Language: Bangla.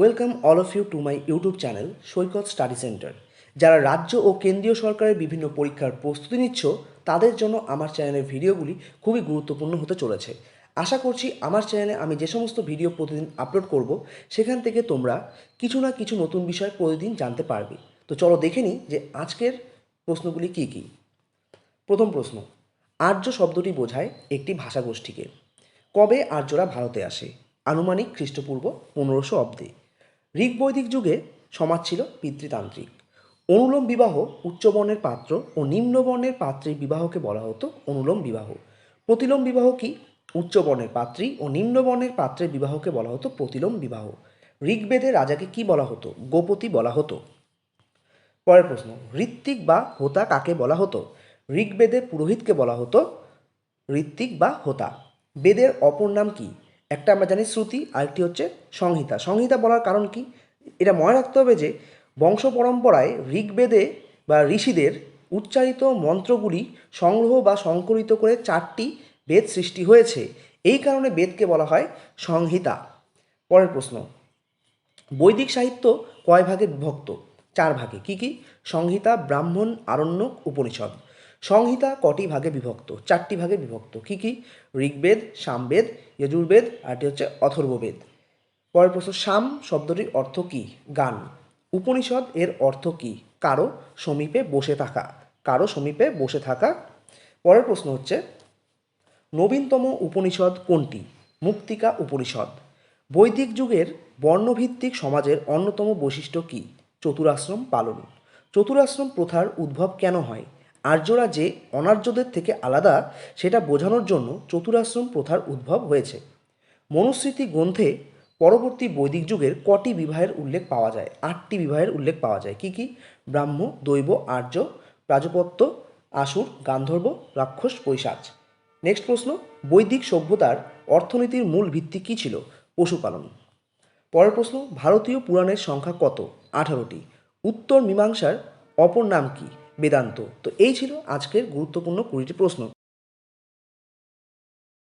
Welcome all of you to my YouTube channel Saikat Study Centre. যারা রাজ্য ও কেন্দ্রীয় সরকারের বিভিন্ন পরীক্ষার প্রস্তুতি নিচ্ছ তাদের জন্য আমার চ্যানেলের ভিডিওগুলি খুবই গুরুত্বপূর্ণ হতে চলেছে। আশা করছি আমার চ্যানেলে আমি যে সমস্ত ভিডিও প্রতিদিন আপলোড করব সেখান থেকে তোমরা কিছু না কিছু নতুন বিষয় প্রতিদিন জানতে পারবে। তো চলো দেখে নিই যে আজকের প্রশ্নগুলি কী কী। প্রথম প্রশ্ন, আর্য শব্দটি বোঝায় একটি ভাষাগোষ্ঠীকে। কবে আর্যরা ভারতে আসে? আনুমানিক খ্রিস্টপূর্ব 1500 অব্দে। ঋগ বৈদিক যুগে সমাজ ছিল পিতৃতান্ত্রিক। অনুলোম বিবাহ উচ্চবর্ণের পাত্র ও নিম্নবর্ণের পাত্রীর বিবাহকে বলা হতো অনুলোম বিবাহ। প্রতিলোম বিবাহ কি? উচ্চবর্ণের পাত্রী ও নিম্নবর্ণের পাত্রের বিবাহকে বলা হতো প্রতিলোম বিবাহ। ঋগ্বেদে রাজাকে কি বলা হতো? গোপতি বলা হতো। পরের প্রশ্ন, ঋত্বিক বা হোতা কাকে বলা হতো? ঋগ্বেদে পুরোহিতকে বলা হতো ঋত্বিক বা হোতা। বেদের অপর নাম কি? একটা আমরা জানি শ্রুতি, আরেকটি হচ্ছে সংহিতা। সংহিতা বলার কারণ কি? এটা মনে রাখতে হবে যে বংশ পরম্পরায় ঋগ্বেদে বা ঋষিদের উচ্চারিত মন্ত্রগুলি সংগ্রহ বা সংকলিত করে 4টি বেদ সৃষ্টি হয়েছে। এই কারণে বেদকে বলা হয় সংহিতা। পরের প্রশ্ন, বৈদিক সাহিত্য কয় ভাগে বিভক্ত? 4 ভাগে। কি কি? সংহিতা, ব্রাহ্মণ, আরণ্যক, উপনিষদ। সংহিতা কটি ভাগে বিভক্ত? 4টি ভাগে বিভক্ত। কি কি? ঋগ্বেদ, সামবেদ, যজুর্বেদ, আরটি হচ্ছে অথর্ববেদ। পরের প্রশ্ন, সাম শব্দটির অর্থ কি? গান। উপনিষদ এর অর্থ কি? কারো সমীপে বসে থাকা। কারো সমীপে বসে থাকা। পরের প্রশ্ন হচ্ছে, নবীনতম উপনিষদ কোনটি? মুক্তিকা উপনিষদ। বৈদিক যুগের বর্ণভিত্তিক সমাজের অন্যতম বৈশিষ্ট্য কী? চতুরাশ্রম পালন। চতুরাশ্রম প্রথার উদ্ভব কেন হয়? আর্যরা যে অনার্যদের থেকে আলাদা সেটা বোঝানোর জন্য চতুরাশ্রম প্রথার উদ্ভব হয়েছে। মনুস্মৃতি গ্রন্থে পরবর্তী বৈদিক যুগের কটি বিবাহের উল্লেখ পাওয়া যায়? 8টি বিবাহের উল্লেখ পাওয়া যায়। কি কি? ব্রাহ্ম, দৈব, আর্য, প্রাজপত্য, আসুর, গান্ধর্ব, রাক্ষস, পৈশাচ। নেক্সট প্রশ্ন, বৈদিক সভ্যতার অর্থনীতির মূল ভিত্তি কী ছিল? পশুপালন। পরের প্রশ্ন, ভারতীয় পুরাণের সংখ্যা কত? 18টি। উত্তর মীমাংসার অপর নাম কি? বেদান্ত। তো এই ছিল আজকের গুরুত্বপূর্ণ 20টি প্রশ্ন।